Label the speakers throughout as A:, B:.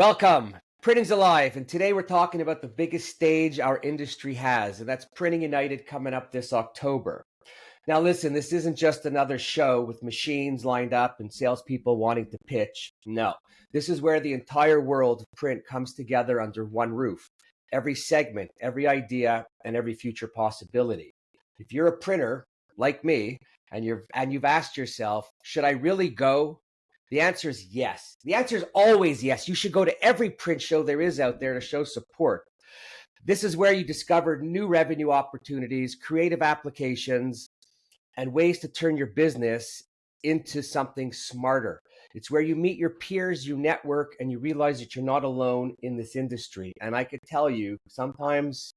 A: Welcome. Printing's alive, and today we're talking about the biggest stage our industry has, and that's Printing United coming up this October. Now, listen, this isn't just another show with machines lined up and salespeople wanting to pitch. No, this is where the entire world of print comes together under one roof. Every segment, every idea, and every future possibility. If you're a printer like me, and you've asked yourself, should I really go? The answer is yes. The answer is always yes. You should go to every print show there is out there to show support. This is where you discover new revenue opportunities, creative applications, and ways to turn your business into something smarter. It's where you meet your peers, you network, and you realize that you're not alone in this industry. And I could tell you, sometimes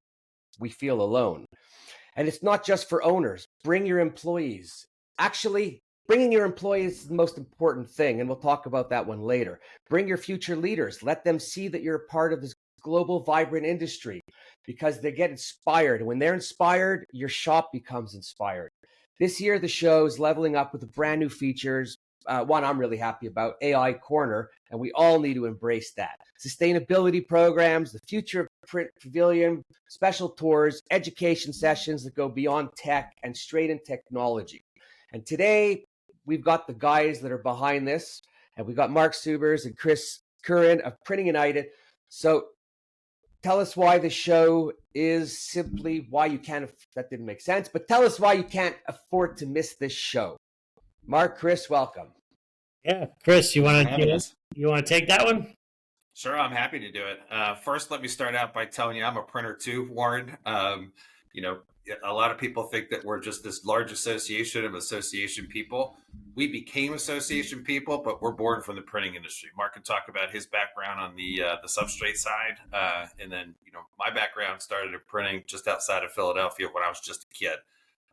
A: we feel alone. And it's not just for owners. Bring your employees. Actually, bringing your employees is the most important thing, and we'll talk about that one later. Bring your future leaders. Let them see that you're a part of this global, vibrant industry because they get inspired. And when they're inspired, your shop becomes inspired. This year, the show is leveling up with brand new features. One I'm really happy about, AI Corner, and we all need to embrace that. Sustainability programs, the future of print pavilion, special tours, education sessions that go beyond tech and straight in technology. And today, we've got the guys that are behind this, and we've got Mark Subers and Chris Curran of Printing United. So tell us why the show is simply why you can't, that didn't make sense, but tell us why you can't afford to miss this show. Mark, Chris, welcome.
B: Yeah, Chris, you
C: Thanks for
B: want
C: having us.
B: to take that one?
C: Sure, I'm happy to do it. First, let me start out by telling you I'm a printer too, Warren. You know, a lot of people think that we're just this large association of association people. We became association people, but we're born from the printing industry. Mark can talk about his background on the substrate side, and then my background started in printing just outside of Philadelphia when I was just a kid,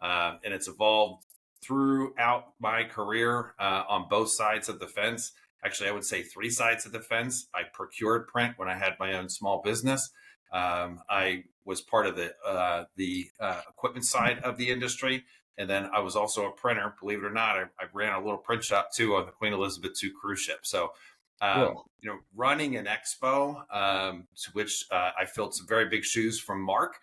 C: and it's evolved throughout my career on both sides of the fence. Actually, I would say three sides of the fence. I procured print when I had my own small business. I was part of the equipment side of the industry. And then I was also a printer. Believe it or not, I ran a little print shop too on the Queen Elizabeth II cruise ship. So,
A: Cool.
C: running an expo, to which I filled some very big shoes from Mark,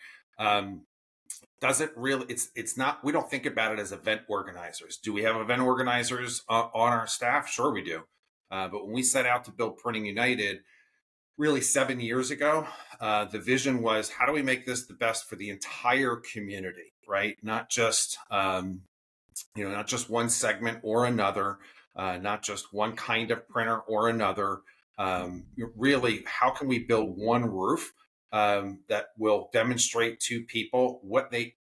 C: doesn't really, it's not, we don't think about it as event organizers. Do we have event organizers on our staff? Sure we do. But when we set out to build Printing United, really 7 years ago, the vision was, how do we make this the best for the entire community, right? Not just, not just one segment or another, not just one kind of printer or another. Really, how can we build one roof that will demonstrate to people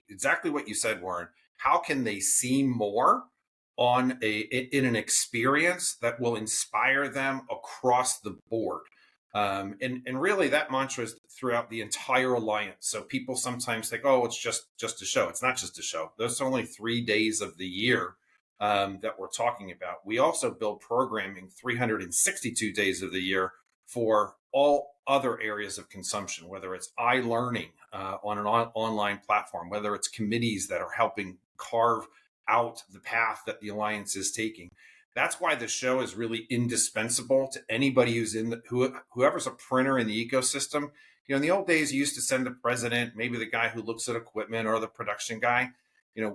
C: exactly what you said, Warren. How can they see more in an experience that will inspire them across the board? And really that mantra is throughout the entire alliance. So people sometimes think, oh, it's just a show. It's not just a show. There's only 3 days of the year that we're talking about. We also build programming 362 days of the year for all other areas of consumption, whether it's iLearning on an online platform, whether it's committees that are helping carve out the path that the Alliance is taking. That's why the show is really indispensable to anybody who's whoever's a printer in the ecosystem. In the old days, you used to send the president, maybe the guy who looks at equipment or the production guy.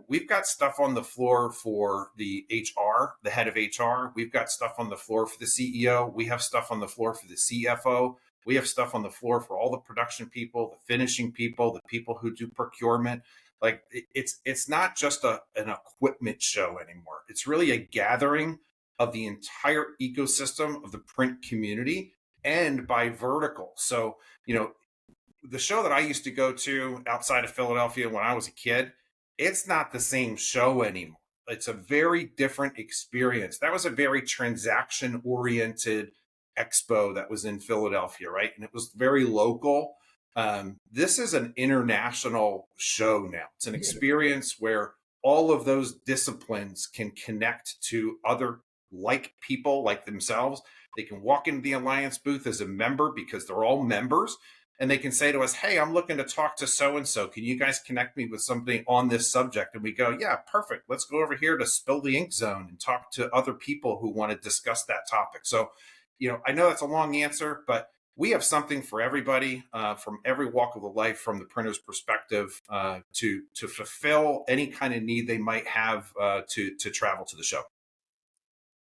C: We've got stuff on the floor for the HR, the head of HR. We've got stuff on the floor for the CEO. We have stuff on the floor for the CFO. We have stuff on the floor for all the production people, the finishing people, the people who do procurement. Like it's not just an equipment show anymore. It's really a gathering of the entire ecosystem of the print community and by vertical. So, the show that I used to go to outside of Philadelphia when I was a kid, it's not the same show anymore. It's a very different experience. That was a very transaction-oriented expo that was in Philadelphia, right? And it was very local. This is an international show now. It's an experience where all of those disciplines can connect to other like people like themselves. They can walk into the Alliance booth as a member because they're all members. And they can say to us, hey, I'm looking to talk to so-and-so. Can you guys connect me with somebody on this subject? And we go, yeah, perfect. Let's go over here to Spill the Ink Zone and talk to other people who want to discuss that topic. So, I know that's a long answer, but we have something for everybody from every walk of the life, from the printer's perspective, to fulfill any kind of need they might have to travel to the show.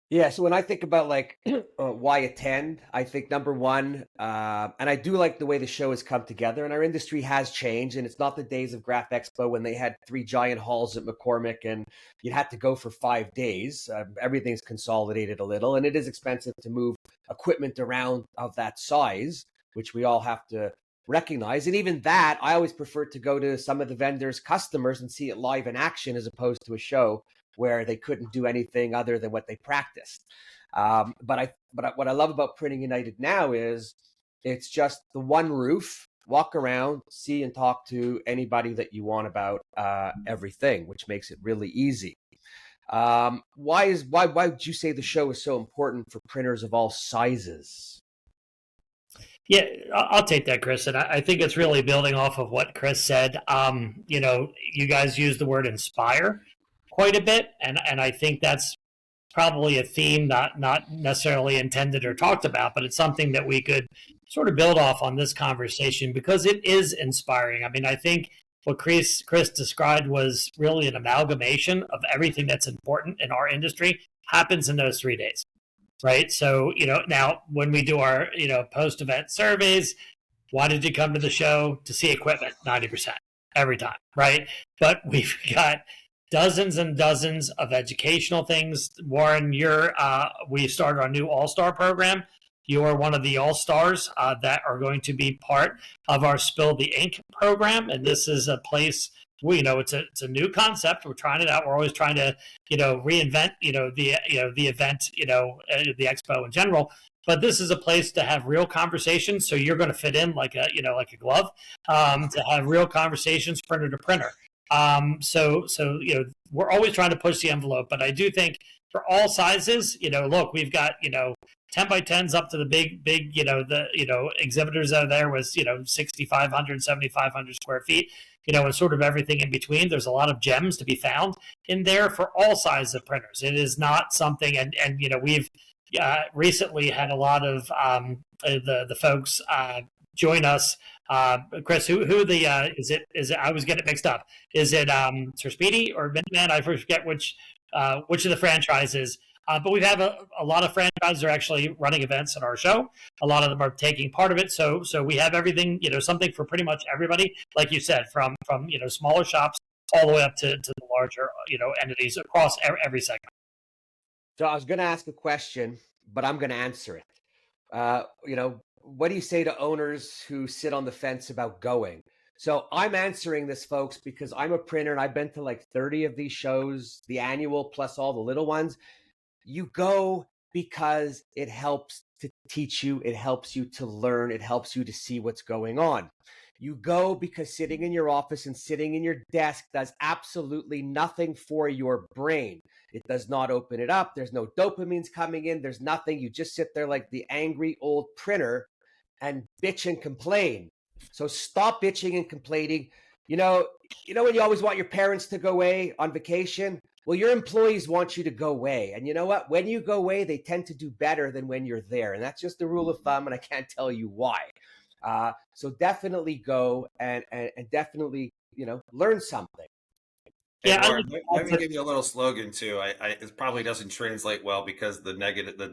A: Yeah, so when I think about like why attend, I think number one, and I do like the way the show has come together, and our industry has changed, and it's not the days of Graph Expo when they had three giant halls at McCormick and you had to go for 5 days. Everything's consolidated a little, and it is expensive to move equipment around of that size, which we all have to recognize. And even that, I always prefer to go to some of the vendors' customers and see it live in action as opposed to a show where they couldn't do anything other than what they practiced. But what I love about Printing United now is it's just the one roof. Walk around, see and talk to anybody that you want about everything, which makes it really easy. Why would you say the show is so important for printers of all sizes?
B: Yeah, I'll take that, Chris. And I think it's really building off of what Chris said. You guys use the word inspire quite a bit, and I think that's probably a theme not necessarily intended or talked about, but it's something that we could sort of build off on this conversation because it is inspiring. I mean, I think what Chris described was really an amalgamation of everything that's important in our industry happens in those 3 days, right? So, now when we do our, post-event surveys, why did you come to the show? To see equipment, 90% every time, right? But we've got dozens and dozens of educational things. Warren, we started our new All-Star program. You are one of the All-Stars that are going to be part of our Spill the Ink program. And this is a place, it's a new concept. We're trying it out. We're always trying to, reinvent, the event, the expo in general. But this is a place to have real conversations. So you're going to fit in like a glove, to have real conversations printer to printer. So we're always trying to push the envelope, but I do think for all sizes, look, we've got 10 by 10s up to the big exhibitors out there with 6,500, 7,500 square feet, and sort of everything in between. There's a lot of gems to be found in there for all sizes of printers. It is not something, and we've recently had a lot of the folks join us. Chris, who is it? I was getting it mixed up. Is it Sir Speedy or Minuteman? I forget which of the franchises. But we have a lot of franchises are actually running events at our show. A lot of them are taking part of it. So we have everything, something for pretty much everybody. Like you said, from smaller shops all the way up to the larger, entities across every segment.
A: So I was going to ask a question, but I'm going to answer it. What do you say to owners who sit on the fence about going? So I'm answering this, folks, because I'm a printer and I've been to like 30 of these shows, the annual plus all the little ones. You go because it helps to teach you, it helps you to learn, it helps you to see what's going on. You go because sitting in your office and sitting in your desk does absolutely nothing for your brain. It does not open it up. There's no dopamines coming in. There's nothing. You just sit there like the angry old printer and bitch and complain. So stop bitching and complaining. When you always want your parents to go away on vacation? Well, your employees want you to go away. And you know what? When you go away, they tend to do better than when you're there. And that's just the rule of thumb, and I can't tell you why. So definitely go and definitely, learn something.
C: Yeah, Warren, let me give you a little slogan too. It probably doesn't translate well because the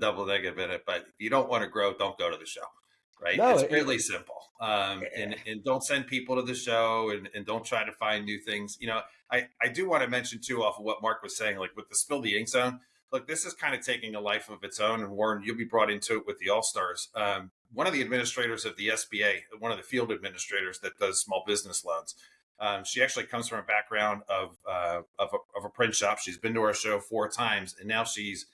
C: double negative in it. But if you don't want to grow, don't go to the show. Right? No, it's really simple. And don't send people to the show and don't try to find new things. I do want to mention too, off of what Mark was saying, like with the Spill the Ink Zone. Look, this is kind of taking a life of its own. And Warren, you'll be brought into it with the All-Stars. One of the administrators of the SBA, one of the field administrators that does small business loans. She actually comes from a background of a print shop. She's been to our show 4 times, and now she's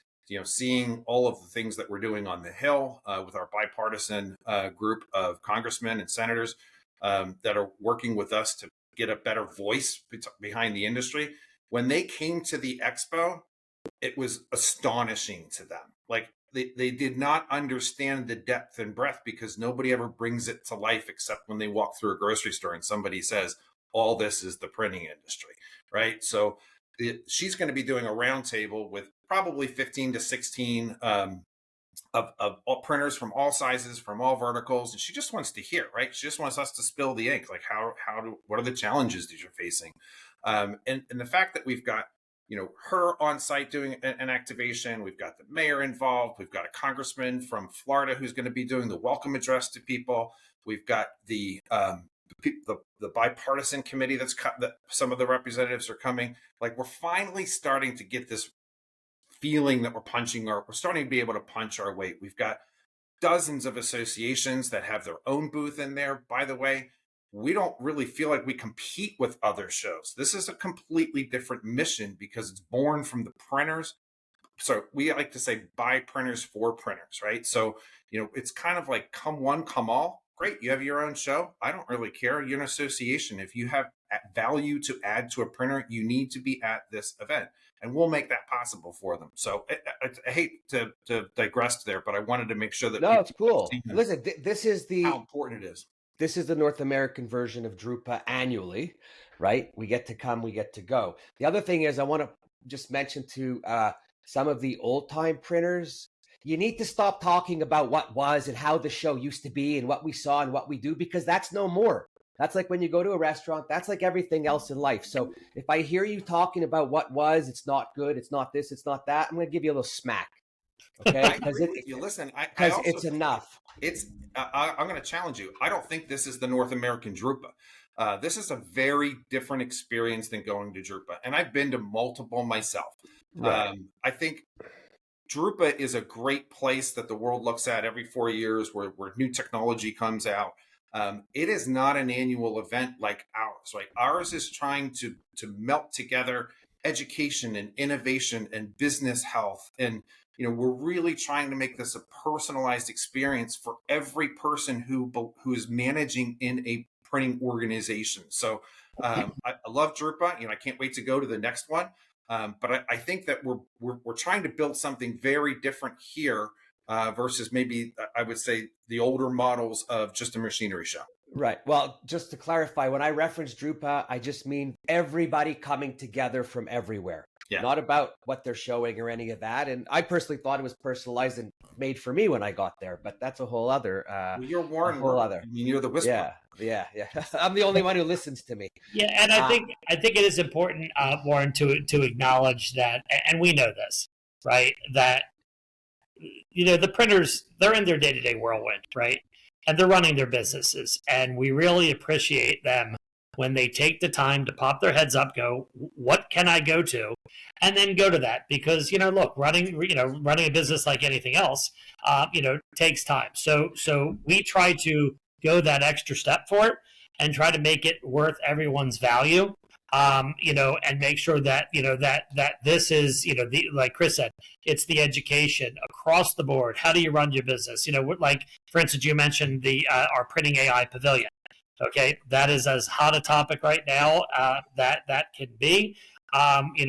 C: seeing all of the things that we're doing on the Hill with our bipartisan group of congressmen and senators that are working with us to get a better voice behind the industry. When they came to the expo, it was astonishing to them. Like they did not understand the depth and breadth because nobody ever brings it to life except when they walk through a grocery store and somebody says, all this is the printing industry, right? So she's going to be doing a roundtable with probably 15 to 16 of all printers from all sizes, from all verticals, and she just wants to hear, right? She just wants us to spill the ink, like what are the challenges that you're facing, and the fact that we've got her on site doing an activation, we've got the mayor involved, we've got a congressman from Florida who's going to be doing the welcome address to people, we've got the bipartisan committee that some of the representatives are coming. Like, we're finally starting to get this feeling that we're starting to be able to punch our weight. We've got dozens of associations that have their own booth in there. By the way, we don't really feel like we compete with other shows. This is a completely different mission because it's born from the printers. So we like to say by printers for printers, right? So, it's kind of like come one, come all. Great, you have your own show. I don't really care. You're an association. If you have value to add to a printer, you need to be at this event, and we'll make that possible for them. So I hate to digress there, but I wanted to make sure that
A: no, it's cool. Listen, this is
C: how important it is.
A: This is the North American version of Drupa annually, right? We get to come, we get to go. The other thing is, I want to just mention to some of the old time printers, you need to stop talking about what was and how the show used to be and what we saw and what we do, because that's no more. That's like when you go to a restaurant, that's like everything else in life. So if I hear you talking about what was, it's not good, it's not this, it's not that, I'm going to give you a little smack. Okay? Because it's enough.
C: I'm going to challenge you. I don't think this is the North American Drupa. This is a very different experience than going to Drupa. And I've been to multiple myself. Right. I think Drupa is a great place that the world looks at every 4 years where new technology comes out. It is not an annual event like ours. Right? Ours is trying to melt together education and innovation and business health. And, we're really trying to make this a personalized experience for every person who is managing in a printing organization. So I love Drupa. I can't wait to go to the next one. But I think that we're trying to build something very different here versus maybe I would say the older models of just a machinery show.
A: Right. Well, just to clarify, when I reference Drupa, I just mean everybody coming together from everywhere. Yeah. Not about what they're showing or any of that. And I personally thought it was personalized and made for me when I got there, but that's a whole other.
C: You're Warren. You're the whisperer.
A: Yeah. I'm the only one who listens to me.
B: Yeah, and I think it is important, Warren, to acknowledge that, and we know this, right? That the printers, they're in their day-to-day whirlwind, right? And they're running their businesses, and we really appreciate them when they take the time to pop their heads up, go, what can I go to? And then go to that, because, look, running a business like anything else, takes time. So we try to go that extra step for it and try to make it worth everyone's value, and make sure that, that this is, like Chris said, it's the education across the board. How do you run your business? Like, for instance, you mentioned our Printing AI Pavilion. Okay, that is as hot a topic right now that can be.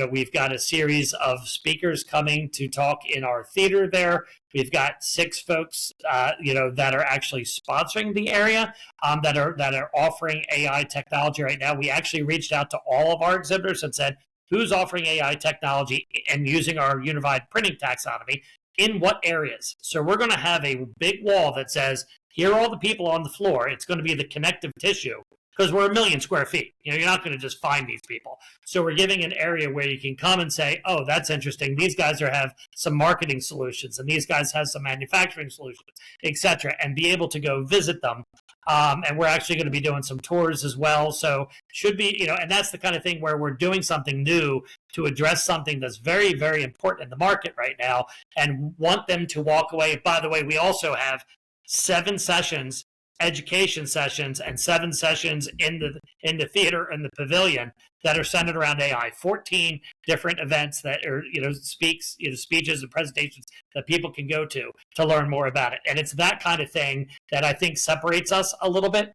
B: We've got a series of speakers coming to talk in our theater there. We've got 6 folks, that are actually sponsoring the area, that are offering AI technology right now. We actually reached out to all of our exhibitors and said, who's offering AI technology and using our unified printing taxonomy in what areas? So we're going to have a big wall that says, here are all the people on the floor. It's going to be the connective tissue, because we're 1 million square feet. You're not going to just find these people. So we're giving an area where you can come and say, oh, that's interesting. These guys have some marketing solutions, and these guys have some manufacturing solutions, etc., and be able to go visit them. And we're actually going to be doing some tours as well. So should be, and that's the kind of thing where we're doing something new to address something that's very, very important in the market right now, and want them to walk away. By the way, we also have 7 sessions, education sessions, and 7 sessions in the theater and the pavilion that are centered around AI. 14 different events that are speeches and presentations that people can go to learn more about it. And it's that kind of thing that I think separates us a little bit,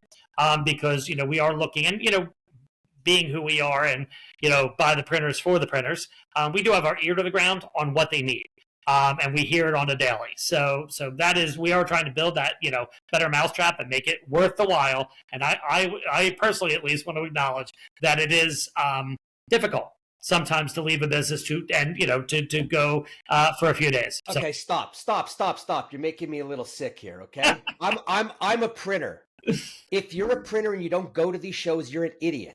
B: because we are looking, and being who we are, and by the printers for the printers, we do have our ear to the ground on what they need. And we hear it on a daily. So that is, we are trying to build that, better mousetrap and make it worth the while. And I personally, at least, want to acknowledge that it is difficult. sometimes to leave a business to go for a few days. So.
A: Okay, stop. You're making me a little sick here. Okay, I'm a printer. If you're a printer and you don't go to these shows, you're an idiot.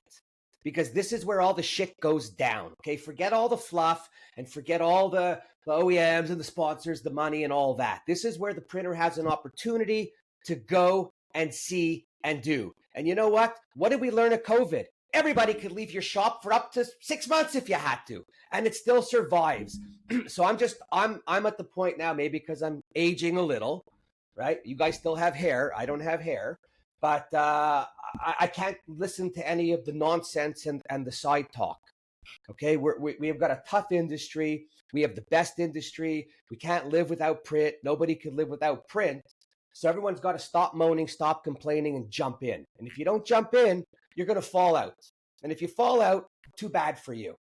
A: Because this is where all the shit goes down. Okay, forget all the fluff and forget all the OEMs and the sponsors, the money and all that. This is where the printer has an opportunity to go and see and do. And you know what? What did we learn at COVID? Everybody could leave your shop for up to 6 months if you had to, and it still survives. So I'm at the point now, maybe because I'm aging a little, right? You guys still have hair. I don't have hair. But I can't listen to any of the nonsense and the side talk. Okay, we have got a tough industry. We have the best industry. We can't live without print. Nobody could live without print. So everyone's got to stop moaning, stop complaining, and jump in. And if you don't jump in, you're going to fall out. And if you fall out, too bad for you.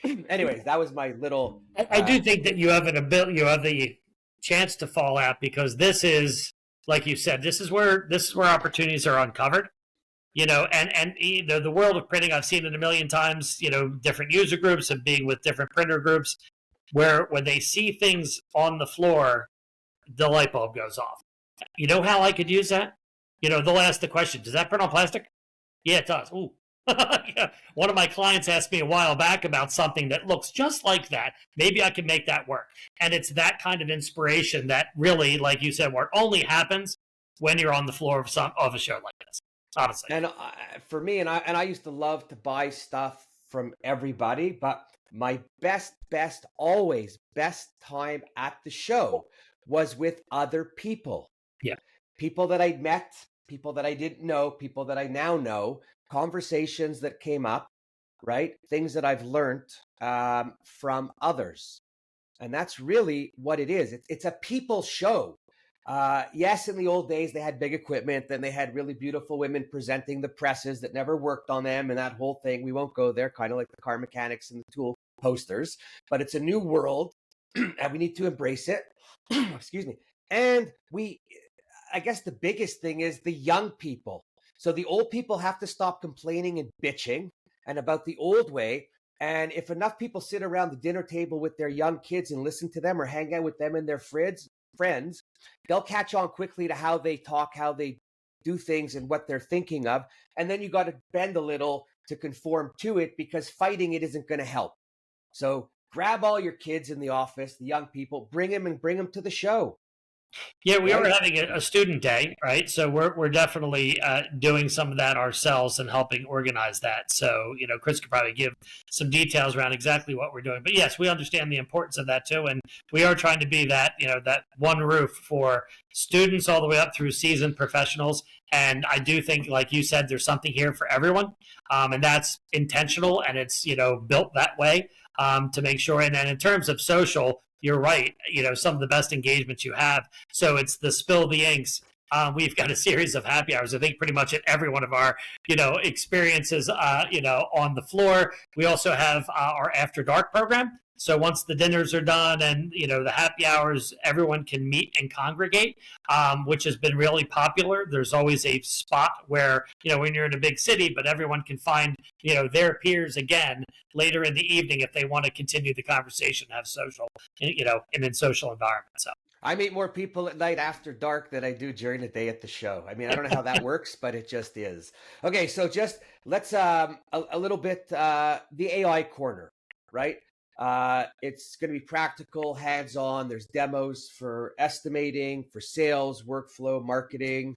A: Anyways, that was my little.
B: I do think that you have the chance to fall out, because this is, like you said, this is where opportunities are uncovered, and the world of printing, I've seen it a million times, different user groups and being with different printer groups, where when they see things on the floor, the light bulb goes off. You know how I could use that? They'll ask the question, does that print on plastic? Yeah, it does. Ooh. Yeah. One of my clients asked me a while back about something that looks just like that. Maybe I can make that work. And it's that kind of inspiration that really, like you said, where it only happens when you're on the floor of a show like this, honestly.
A: And for me, and I used to love to buy stuff from everybody, but my best time at the show was with other people.
B: Yeah.
A: People that I'd met, people that I didn't know, people that I now know, conversations that came up, right? Things that I've learned from others. And that's really what it is. It's a people show. Yes, in the old days, they had big equipment, then they had really beautiful women presenting the presses that never worked on them and that whole thing. We won't go there, kind of like the car mechanics and the tool posters. But it's a new world and we need to embrace it. Excuse me. And I guess the biggest thing is the young people. So the old people have to stop complaining and bitching and about the old way. And if enough people sit around the dinner table with their young kids and listen to them or hang out with them and their friends, they'll catch on quickly to how they talk, how they do things and what they're thinking of. And then you got to bend a little to conform to it, because fighting it isn't going to help. So grab all your kids in the office, the young people, bring them to the show.
B: Yeah, we are having a student day, right? So we're definitely doing some of that ourselves and helping organize that. So, Chris could probably give some details around exactly what we're doing. But yes, we understand the importance of that too. And we are trying to be that, that one roof for students all the way up through seasoned professionals. And I do think, like you said, there's something here for everyone. And that's intentional, and it's, built that way to make sure. And then in terms of social, you're right. Some of the best engagements you have. So it's the spill the inks. We've got a series of happy hours, I think pretty much at every one of our, experiences, on the floor. We also have our after dark program. So once the dinners are done and, the happy hours, everyone can meet and congregate, which has been really popular. There's always a spot where, when you're in a big city, but everyone can find, their peers again later in the evening if they want to continue the conversation, have social, in a social environment. So
A: I meet more people at night after dark than I do during the day at the show. I mean, I don't know how that works, but it just is. Okay, so just let's a little bit the AI corner, right? It's going to be practical, hands-on. There's demos for estimating, for sales, workflow, marketing.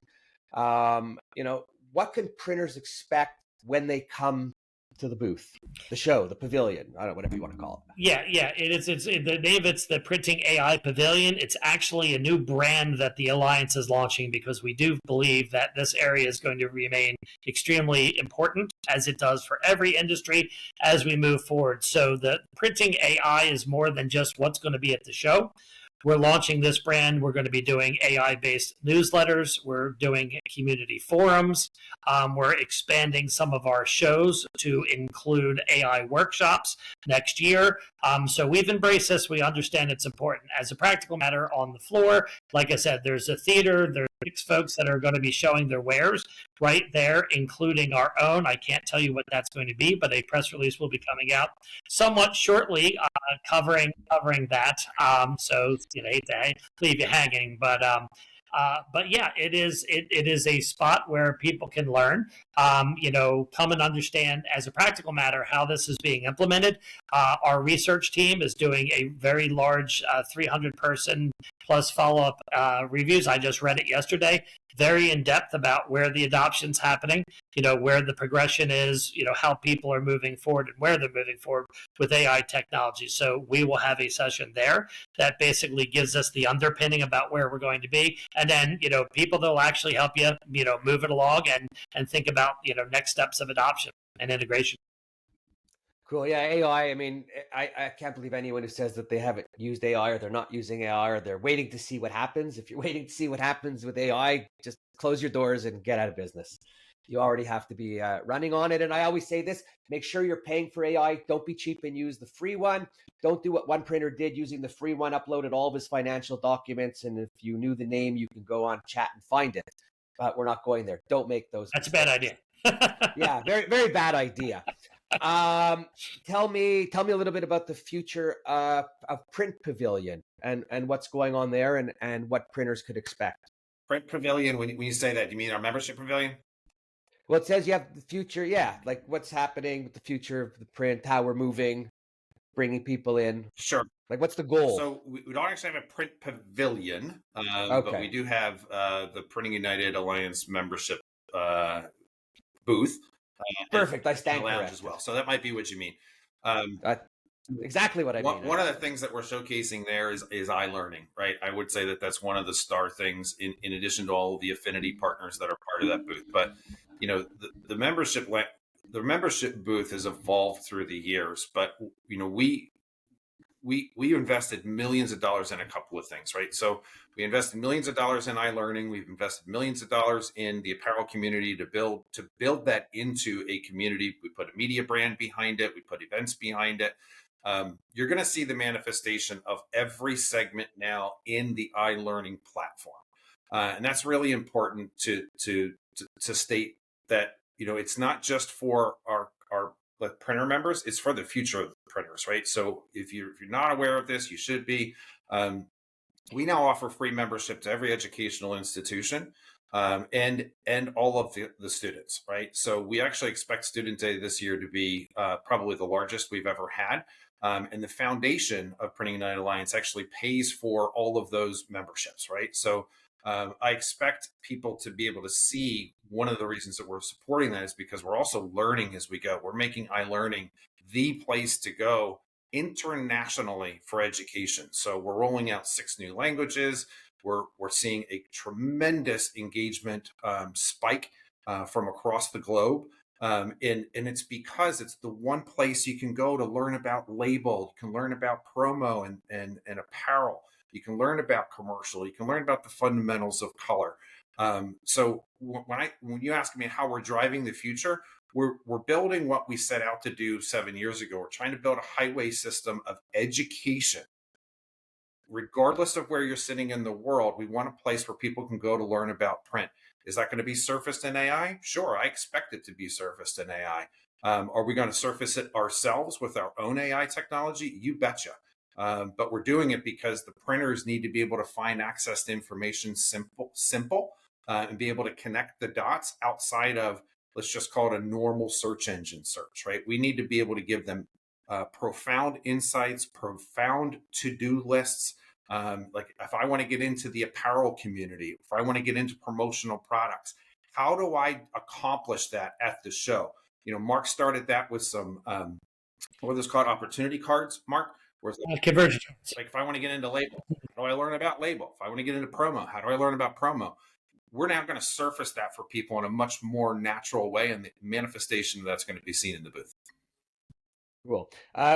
A: What can printers expect when they come to the booth, the show, the pavilion? I don't know, whatever you want to call it.
B: Yeah. It's the name of it's the Printing AI Pavilion. It's actually a new brand that the Alliance is launching, because we do believe that this area is going to remain extremely important, as it does for every industry as we move forward. So the Printing AI is more than just what's going to be at the show. We're launching this brand. We're going to be doing AI-based newsletters. We're doing community forums. We're expanding some of our shows to include AI workshops next year. So we've embraced this. We understand it's important. As a practical matter on the floor, like I said, there's a theater, there's folks that are going to be showing their wares right there, including our own. I can't tell you what that's going to be, but a press release will be coming out somewhat shortly, covering that. So hate to leave you hanging, but yeah, it is a spot where people can learn, come and understand as a practical matter how this is being implemented. Our research team is doing a very large 300 person plus follow-up reviews. I just read it yesterday, very in depth about where the adoption's happening, where the progression is, how people are moving forward and where they're moving forward with AI technology. So we will have a session there that basically gives us the underpinning about where we're going to be. And then, people that will actually help you, move it along and think about, next steps of adoption and integration.
A: Cool. Yeah, AI. I mean, I can't believe anyone who says that they haven't used AI or they're not using AI or they're waiting to see what happens. If you're waiting to see what happens with AI, just close your doors and get out of business. You already have to be running on it. And I always say this, make sure you're paying for AI. Don't be cheap and use the free one. Don't do what one printer did using the free one, uploaded all of his financial documents. And if you knew the name, you can go on chat and find it. But we're not going there. Don't make those.
B: That's a bad idea.
A: Yeah, very, very bad idea. Tell me a little bit about the future of Print Pavilion and what's going on there and what printers could expect.
C: Print Pavilion, when you say that, you mean our membership pavilion?
A: Well, it says you have the future, yeah, like what's happening with the future of the print, how we're moving, bringing people in.
C: Sure.
A: Like, what's the goal?
C: So we don't actually have a Print Pavilion,
A: Okay.
C: but we do have the Printing United Alliance membership booth.
A: Perfect. I stand corrected
C: as well. So that might be what you mean.
A: Exactly what I mean.
C: One of the things that we're showcasing there is iLearning, right? I would say that that's one of the star things in addition to all of the affinity partners that are part of that booth. But the membership booth has evolved through the years. But we invested millions of dollars in a couple of things, right? So we invested millions of dollars in iLearning. We've invested millions of dollars in the apparel community to build that into a community. We put a media brand behind it. We put events behind it. You're going to see the manifestation of every segment now in the iLearning platform, and that's really important to state that it's not just for our printer members, it's for the future of the printers, right? So if you're not aware of this, you should be. We now offer free membership to every educational institution and all of the students, right? So we actually expect Student Day this year to be probably the largest we've ever had. And the foundation of Printing United Alliance actually pays for all of those memberships, right? So I expect people to be able to see one of the reasons that we're supporting that is because we're also learning as we go. We're making iLearning the place to go internationally for education. So we're rolling out 6 new languages. We're seeing a tremendous engagement spike from across the globe. And it's because it's the one place you can go to learn about label, you can learn about promo and apparel. You can learn about commercial. You can learn about the fundamentals of color. So when you ask me how we're driving the future, we're building what we set out to do 7 years ago. We're trying to build a highway system of education. Regardless of where you're sitting in the world, we want a place where people can go to learn about print. Is that going to be surfaced in AI? Sure, I expect it to be surfaced in AI. Are we going to surface it ourselves with our own AI technology? You betcha. But we're doing it because the printers need to be able to find access to information simple, and be able to connect the dots outside of, let's just call it a normal search engine search, right? We need to be able to give them profound insights, profound to-do lists. Like if I want to get into the apparel community, if I want to get into promotional products, how do I accomplish that at the show? Mark started that with some, what are those called? Opportunity cards, Mark?
B: Converges.
C: Like if I want to get into label, how do I learn about label? If I want to get into promo, how do I learn about promo? We're now going to surface that for people in a much more natural way, and the manifestation of that's going to be seen in the booth.
A: Cool.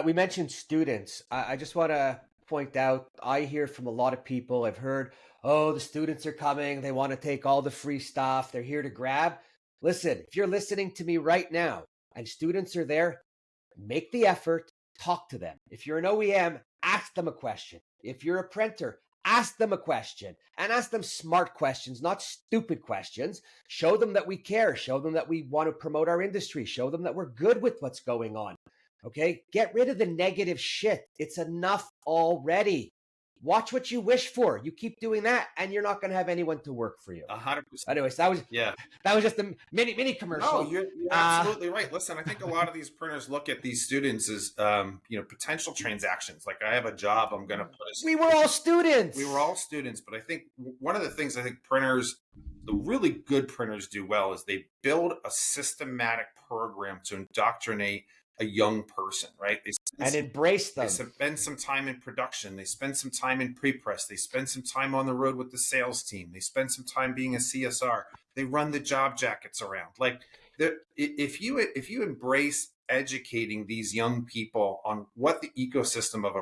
A: We mentioned students. I just want to point out, I hear from a lot of people, I've heard, oh, the students are coming. They want to take all the free stuff. They're here to grab. Listen, if you're listening to me right now and students are there, make the effort. Talk to them. If you're an OEM, ask them a question. If you're a printer, Ask them a question, and ask them smart questions, not stupid questions. Show them that we care. Show them that we want to promote our industry. Show them that we're good with what's going on. Okay? Get rid of the negative shit. It's enough already. Watch what you wish for. You keep doing that, and you're not going to have anyone to work for you.
C: 100%.
A: Anyways, that was just a mini commercial.
C: No, you're absolutely right. Listen, I think a lot of these printers look at these students as potential transactions. Like, I have a job, I'm going to put.
A: We were all students.
C: We were all students, but I think one of the things I think printers, the really good printers, do well is they build a systematic program to indoctrinate a young person, right?
A: Embrace them.
C: They spend some time in production. They spend some time in pre-press. They spend some time on the road with the sales team. They spend some time being a CSR. They run the job jackets around. Like, if you embrace educating these young people on what the ecosystem of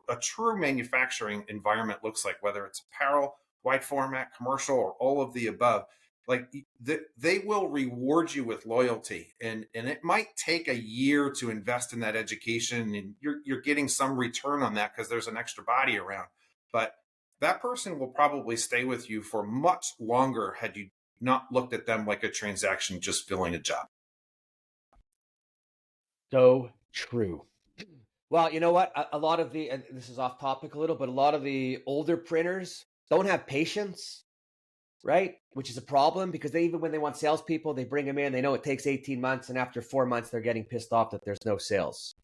C: a true manufacturing environment looks like, whether it's apparel, wide format, commercial, or all of the above, like, they will reward you with loyalty, and it might take a year to invest in that education, and you're getting some return on that because there's an extra body around. But that person will probably stay with you for much longer had you not looked at them like a transaction just filling a job.
A: So true. Well, you know what? A lot of and this is off topic a little, but a lot of the older printers don't have patience, right? Which is a problem, because even when they want salespeople, they bring them in, they know it takes 18 months, and after 4 months, they're getting pissed off that there's no sales.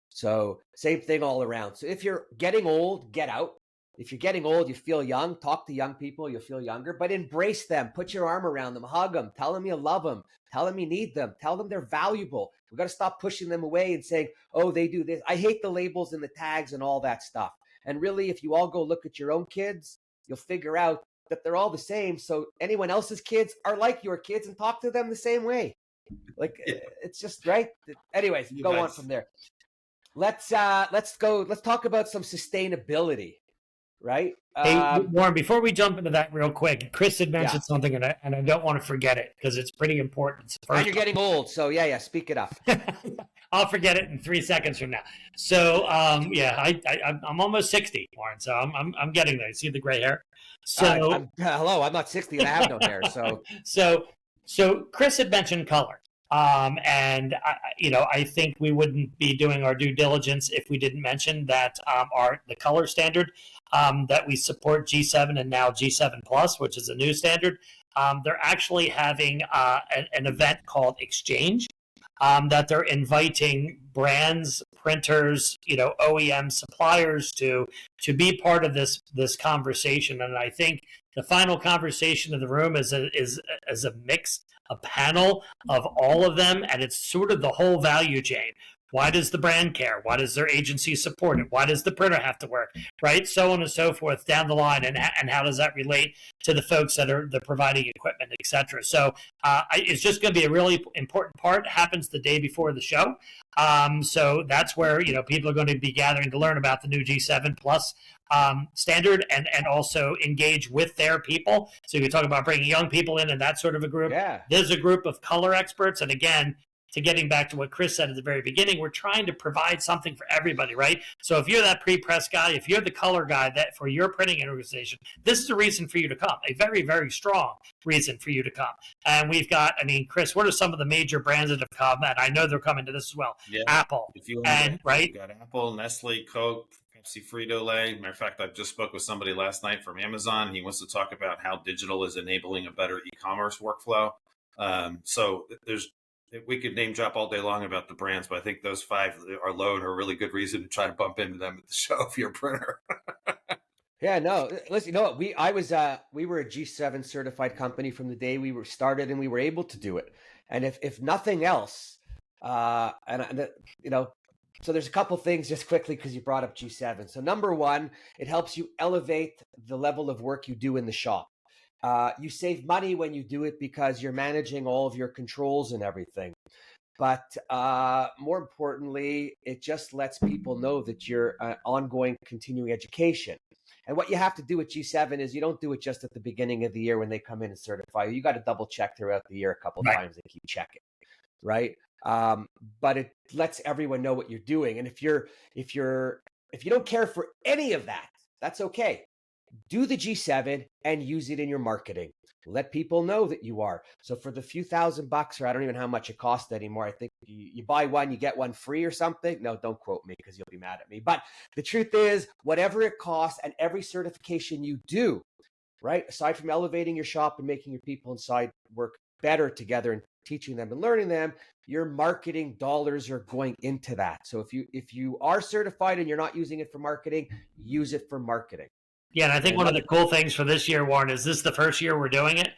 A: So same thing all around. So if you're getting old, get out. If you're getting old, you feel young, talk to young people, you'll feel younger, but embrace them. Put your arm around them, hug them, tell them you love them, tell them you need them, tell them they're valuable. We've got to stop pushing them away and saying, oh, they do this. I hate the labels and the tags and all that stuff. And really, if you all go look at your own kids, you'll figure out that they're all the same. So anyone else's kids are like your kids, and talk to them the same way. Like, it's just right. Anyways, go on from there. Let's talk about some sustainability, right?
B: Hey, Warren, before we jump into that real quick, Chris had mentioned something, and I don't want to forget it because it's pretty important.
A: And you're getting old, so yeah, speak it up.
B: I'll forget it in 3 seconds from now. So I'm almost 60, Warren. So I'm getting there. See the gray hair? So
A: hello, I'm not 60 and I have no hair.
B: So Chris had mentioned color. And I think we wouldn't be doing our due diligence if we didn't mention that the color standard that we support, G7 and now G7 Plus, which is a new standard. They're actually having an event called Exchange that they're inviting brands, printers, OEM suppliers to be part of this conversation. And I think the final conversation in the room is a mix, a panel of all of them, and it's sort of the whole value chain. Why does the brand care? Why does their agency support it? Why does the printer have to work? Right? So on and so forth down the line. And how does that relate to the folks that are providing equipment, et cetera? So it's just going to be a really important part. It happens the day before the show. So that's where, people are going to be gathering to learn about the new G7 Plus standard and also engage with their people. So you can talk about bringing young people in and that sort of a group.
A: Yeah.
B: There's a group of color experts. And again, to getting back to what Chris said at the very beginning, we're trying to provide something for everybody, right? So if you're that pre-press guy, if you're the color guy that for your printing organization, this is a reason for you to come, a very, very strong reason for you to come. And we've got, Chris, what are some of the major brands that have come? And I know they're coming to this as well.
C: Yeah.
B: Apple, right?
C: You've got Apple, Nestle, Coke, Pepsi, Frito-Lay. Matter of fact, I just spoke with somebody last night from Amazon. He wants to talk about how digital is enabling a better e-commerce workflow. So we could name drop all day long about the brands, but I think those five alone are a really good reason to try to bump into them at the show if you're a printer.
A: Yeah, no, listen, you know what? We were a G7 certified company from the day we were started, and we were able to do it. And if nothing else, so there's a couple things just quickly because you brought up G7. So number one, it helps you elevate the level of work you do in the shop. You save money when you do it because you're managing all of your controls and everything. But more importantly, it just lets people know that you're ongoing continuing education. And what you have to do with G7 is you don't do it just at the beginning of the year when they come in and certify you. You got to double check throughout the year a couple of times and keep checking, right? But it lets everyone know what you're doing. And if you don't care for any of that, that's okay. do the G7 and use it in your marketing. Let people know that you are. So for the few $1,000, or I don't even know how much it costs anymore. I think you buy one, you get one free or something. No, don't quote me because you'll be mad at me. But the truth is, whatever it costs and every certification you do, right? Aside from elevating your shop and making your people inside work better together and teaching them and learning them, your marketing dollars are going into that. So if you are certified and you're not using it for marketing, use it for marketing.
B: Yeah, and I think one of the cool things for this year, Warren, is this is the first year we're doing it.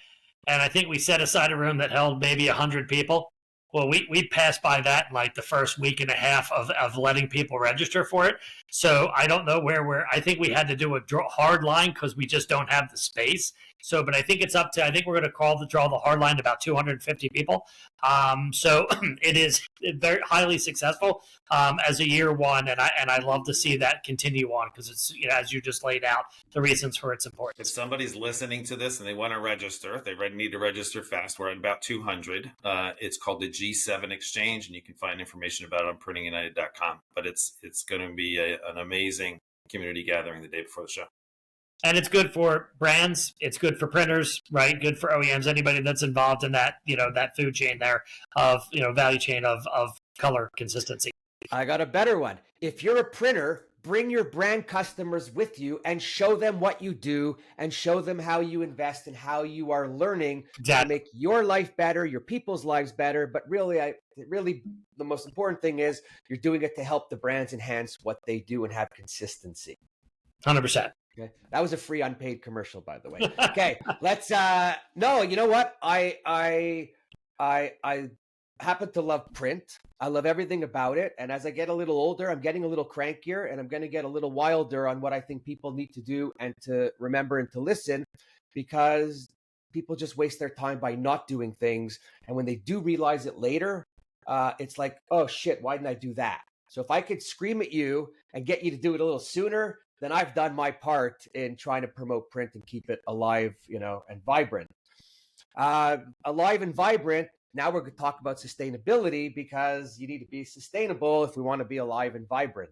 B: And I think we set aside a room that held maybe 100 people. Well, we passed by that in like the first week and a half of letting people register for it. So I don't know I think we had to do a hard line because we just don't have the space. So, but I think it's up to, I think we're going to draw the hard line to about 250 people. So it is very highly successful as a year one. And I love to see that continue on because it's, as you just laid out, the reasons for its importance.
C: If somebody's listening to this and they want to register, they need to register fast. We're at about 200. It's called the G7 Exchange, and you can find information about it on printingunited.com. But it's going to be an amazing community gathering the day before the show.
B: And it's good for brands. It's good for printers, right? Good for OEMs, anybody that's involved in that, that food chain there of, value chain of color consistency.
A: I got a better one. If you're a printer, bring your brand customers with you and show them what you do and show them how you invest and how you are learning to make your life better, your people's lives better. But really, the most important thing is you're doing it to help the brands enhance what they do and have consistency.
B: 100%.
A: Okay. That was a free unpaid commercial, by the way. Okay, let's no, you know what? I happen to love print. I love everything about it. And as I get a little older, I'm getting a little crankier and I'm going to get a little wilder on what I think people need to do and to remember and to listen, because people just waste their time by not doing things. And when they do realize it later, it's like, oh shit, why didn't I do that? So if I could scream at you and get you to do it a little sooner, then I've done my part in trying to promote print and keep it alive, and vibrant. Alive and vibrant. Now we're going to talk about sustainability, because you need to be sustainable if we want to be alive and vibrant.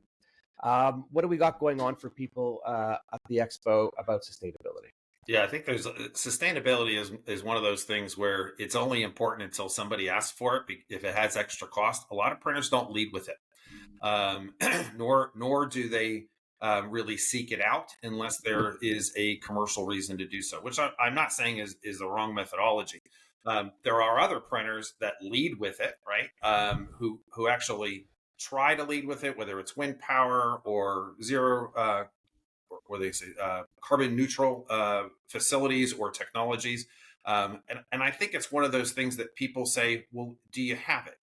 A: What do we got going on for people at the expo about sustainability?
C: Yeah, I think sustainability is one of those things where it's only important until somebody asks for it. If it has extra cost, a lot of printers don't lead with it, nor do they really seek it out unless there is a commercial reason to do so, which I'm not saying is the wrong methodology. There are other printers that lead with it, right? Who actually try to lead with it, whether it's wind power or zero, or they say carbon neutral facilities or technologies. And I think it's one of those things that people say, well, do you have it?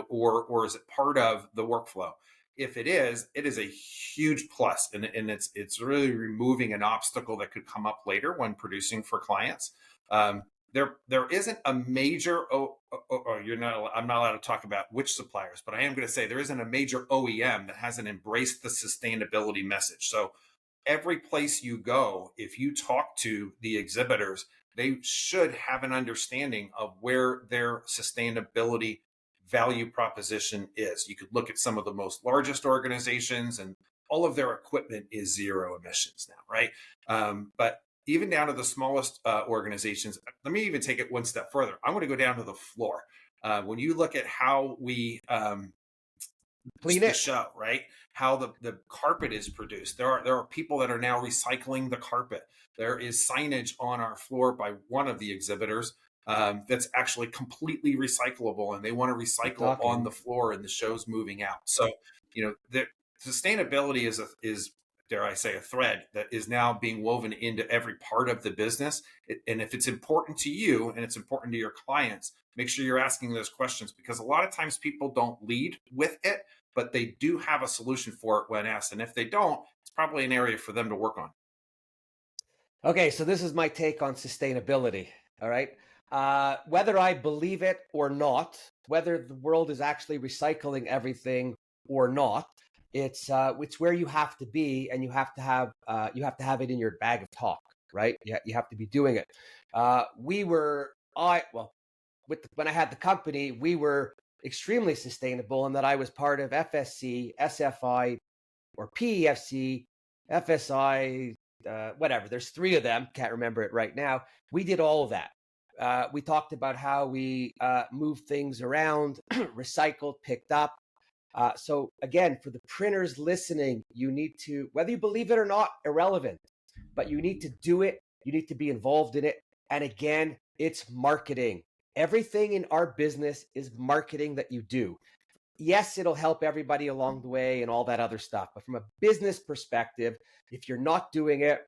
C: Or is it part of the workflow? If it is a huge plus, and it's really removing an obstacle that could come up later when producing for clients. There isn't a major I'm not allowed to talk about which suppliers, but I am going to say there isn't a major OEM that hasn't embraced the sustainability message. So every place you go, if you talk to the exhibitors, they should have an understanding of where their sustainability value proposition is. You could look at some of the most largest organizations, and all of their equipment is zero emissions now, right? But even down to the smallest organizations, let me even take it one step further. I want to go down to the floor. When you look at how we clean the show, right? How the carpet is produced. There are people that are now recycling the carpet. There is signage on our floor by one of the exhibitors that's actually completely recyclable, and they want to recycle on the floor, and the show's moving out. So, the sustainability is dare I say, a thread that is now being woven into every part of the business. And if it's important to you and it's important to your clients, make sure you're asking those questions, because a lot of times people don't lead with it, but they do have a solution for it when asked. And if they don't, it's probably an area for them to work on.
A: Okay, so this is my take on sustainability. All right. Whether I believe it or not, whether the world is actually recycling everything or not, it's where you have to be, and you have to have it in your bag of talk, right? You have to be doing it. When I had the company, we were extremely sustainable in that I was part of FSC, SFI, or PEFC, FSI, whatever. There's three of them. Can't remember it right now. We did all of that. We talked about how we moved things around, recycled, picked up. So again, for the printers listening, you need to, whether you believe it or not, irrelevant, but you need to do it. You need to be involved in it. And again, it's marketing. Everything in our business is marketing that you do. Yes, it'll help everybody along the way and all that other stuff. But from a business perspective, if you're not doing it,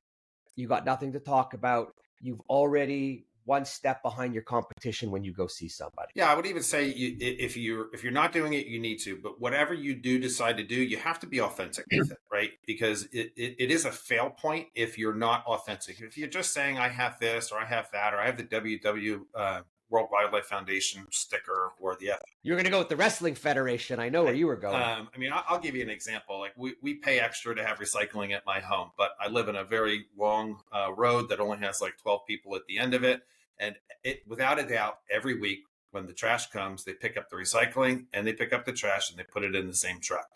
A: you got nothing to talk about. You've already one step behind your competition when you go see somebody.
C: Yeah, I would even say if you're not doing it, you need to. But whatever you do decide to do, you have to be authentic with it, right? Because it is a fail point if you're not authentic. If you're just saying I have this or I have that or I have the World Wildlife Foundation sticker or the
A: You're going to go with the Wrestling Federation. I know where you were going.
C: I mean, I'll give you an example. Like we pay extra to have recycling at my home, but I live in a very long road that only has like 12 people at the end of it. And it, without a doubt, every week when the trash comes, they pick up the recycling and they pick up the trash and they put it in the same truck.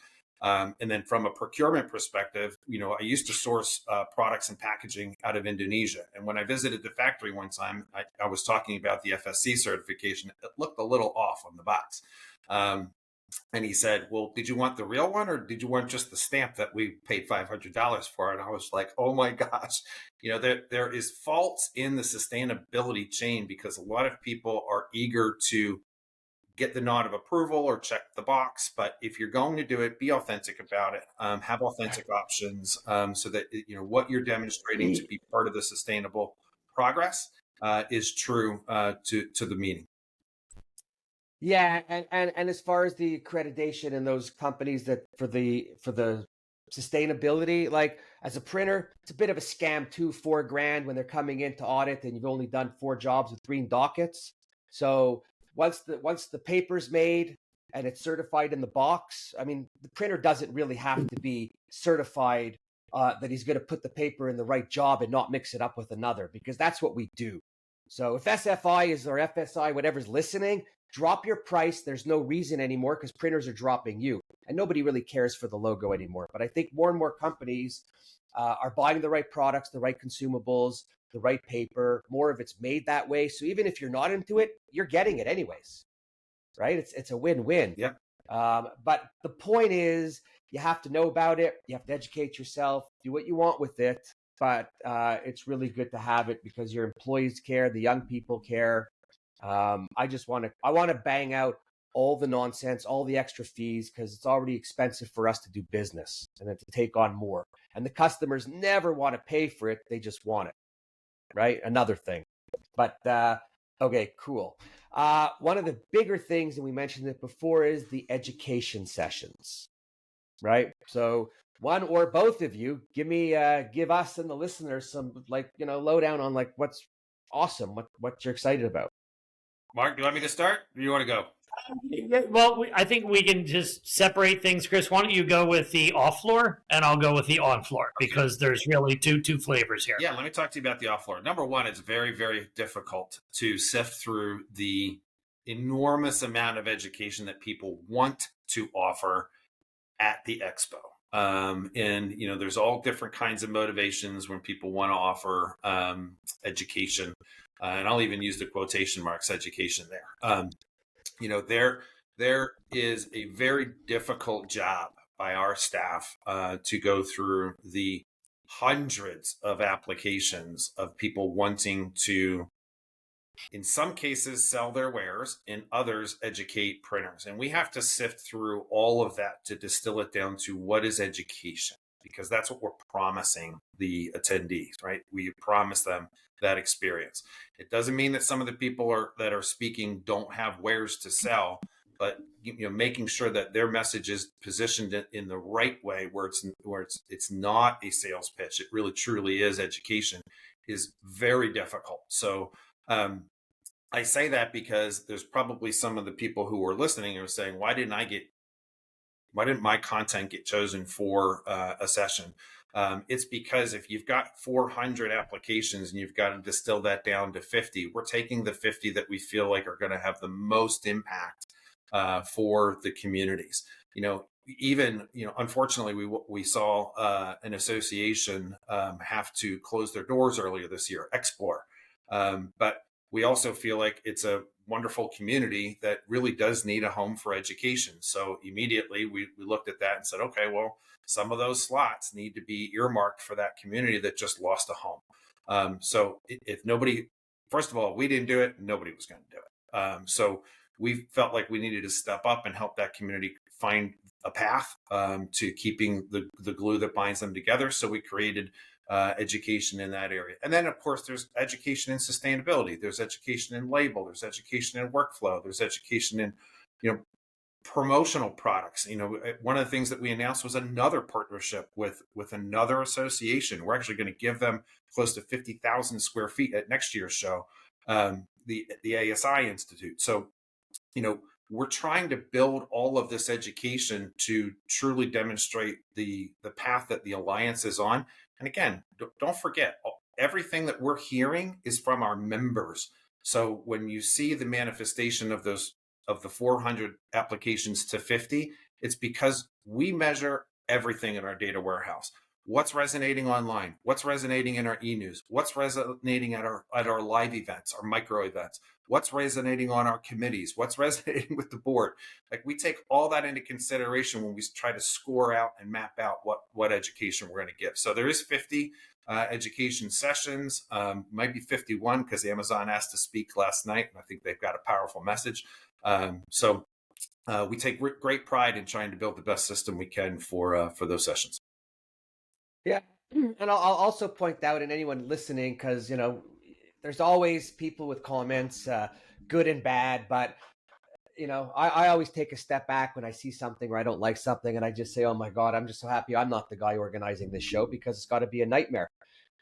C: And then from a procurement perspective, I used to source products and packaging out of Indonesia. And when I visited the factory one time, I was talking about the FSC certification. It looked a little off on the box. And he said, well, did you want the real one or did you want just the stamp that we paid $500 for? And I was like, oh my gosh, there is faults in the sustainability chain because a lot of people are eager to get the nod of approval or check the box. But if you're going to do it, be authentic about it. Have authentic options so that, what you're demonstrating to be part of the sustainable progress is true to the meeting.
A: Yeah, and as far as the accreditation and those companies that for the sustainability, like as a printer, it's a bit of a scam too. $4,000 when they're coming in to audit and you've only done 4 jobs with green dockets. So once the paper's made and it's certified in the box, I mean, the printer doesn't really have to be certified that he's going to put the paper in the right job and not mix it up with another, because that's what we do. So if SFI is or FSI, whatever's listening, drop your price. There's no reason anymore because printers are dropping you and nobody really cares for the logo anymore. But I think more and more companies are buying the right products, the right consumables, the right paper. More of it's made that way. So even if you're not into it, you're getting it anyways, right? It's a win-win.
C: Yeah.
A: But the point is you have to know about it. You have to educate yourself, do what you want with it. But it's really good to have it because your employees care, the young people care. I want to bang out all the nonsense, all the extra fees, because it's already expensive for us to do business and then to take on more. And the customers never want to pay for it. They just want it, right? Another thing. But okay, cool. One of the bigger things, and we mentioned it before, is the education sessions, right? So one or both of you, give us and the listeners some lowdown on what's awesome, what you're excited about.
C: Mark, do you want me to start or do you want to go?
B: Well, I think we can just separate things. Chris, why don't you go with the off floor and I'll go with the on floor because there's really two flavors here.
C: Yeah, let me talk to you about the off floor. Number one, it's very, very difficult to sift through the enormous amount of education that people want to offer at the expo. And there's all different kinds of motivations when people want to offer education. And I'll even use the quotation marks education there. There is a very difficult job by our staff to go through the hundreds of applications of people wanting to, in some cases, sell their wares, in others, educate printers. And we have to sift through all of that to distill it down to what is education, because that's what we're promising the attendees, right? We promise them that experience. It doesn't mean that some of the people that are speaking don't have wares to sell, but making sure that their message is positioned in the right way, where it's not a sales pitch, it really truly is education, is very difficult. So I say that because there's probably some of the people who are listening are saying, why didn't my content get chosen for a session? It's because if you've got 400 applications and you've got to distill that down to 50, we're taking the 50 that we feel like are going to have the most impact for the communities. even, unfortunately, we saw an association have to close their doors earlier this year, Explore. But we also feel like it's a wonderful community that really does need a home for education. So immediately we looked at that and said, okay, well, some of those slots need to be earmarked for that community that just lost a home. So if nobody, first of all, we didn't do it, nobody was going to do it. So we felt like we needed to step up and help that community find a path to keeping the glue that binds them together. So we created education in that area. And then, of course, there's education in sustainability. There's education in label. There's education in workflow. There's education in, promotional products. One of the things that we announced was another partnership with another association. We're actually going to give them close to 50,000 square feet at next year's show, the ASI Institute. So, we're trying to build all of this education to truly demonstrate the path that the Alliance is on. And again, don't forget, everything that we're hearing is from our members. So when you see the manifestation of the 400 applications to 50, it's because we measure everything in our data warehouse. What's resonating online? What's resonating in our e-news? What's resonating at our live events, our micro events? What's resonating on our committees? What's resonating with the board? Like, we take all that into consideration when we try to score out and map out what education we're going to give. So there is 50 education sessions, might be 51 because Amazon asked to speak last night, and I think they've got a powerful message. So we take great pride in trying to build the best system we can for those sessions.
A: Yeah. And I'll also point out, and anyone listening, because, there's always people with comments, good and bad, but, I always take a step back when I see something or I don't like something, and I just say, oh my God, I'm just so happy I'm not the guy organizing this show, because it's got to be a nightmare.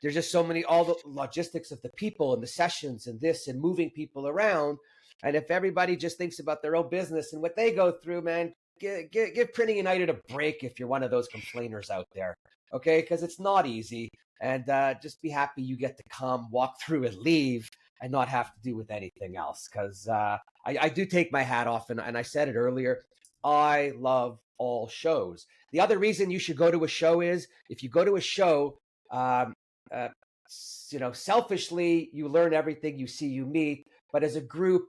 A: There's just so many, all the logistics of the people and the sessions and this and moving people around. And if everybody just thinks about their own business and what they go through, man, give Printing United a break if you're one of those complainers out there. Okay, because it's not easy, and just be happy you get to come, walk through, and leave, and not have to do with anything else. Because I do take my hat off, and I said it earlier, I love all shows. The other reason you should go to a show is, if you go to a show, selfishly, you learn everything you see, you meet, but as a group,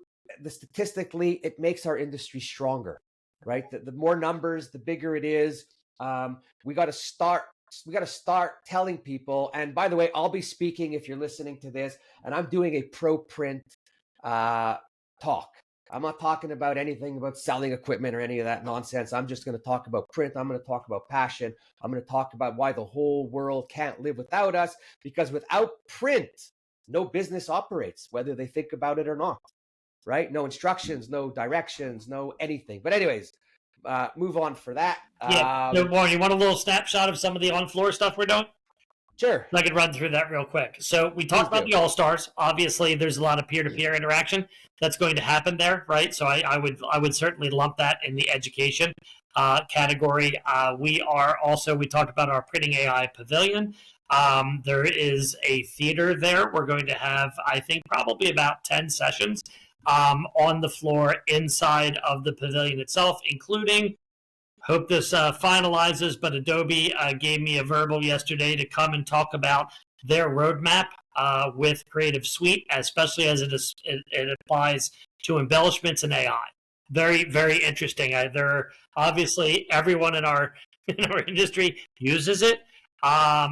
A: statistically, it makes our industry stronger, right? The more numbers, the bigger it is. We got to start telling people. And by the way, I'll be speaking, if you're listening to this, and I'm doing a pro print talk. I'm not talking about anything about selling equipment or any of that nonsense. I'm just going to talk about print. I'm going to talk about passion. I'm going to talk about why the whole world can't live without us, because without print, no business operates, whether they think about it or not, right? No instructions, no directions, no anything. But anyways, move on for that.
B: Warren, you want a little snapshot of some of the on-floor stuff we're doing?
A: Sure.
B: I could run through that real quick. So we talked about the All-Stars. Obviously, there's a lot of peer-to-peer interaction that's going to happen there, right? So I would certainly lump that in the education category. We talked about our Printing AI Pavilion. There is a theater there. We're going to have, I think, probably about 10 sessions on the floor inside of the pavilion itself, including, hope this finalizes, but Adobe gave me a verbal yesterday to come and talk about their roadmap with Creative Suite, especially as it applies to embellishments and AI. Very, very interesting. Obviously, everyone in our industry uses it. A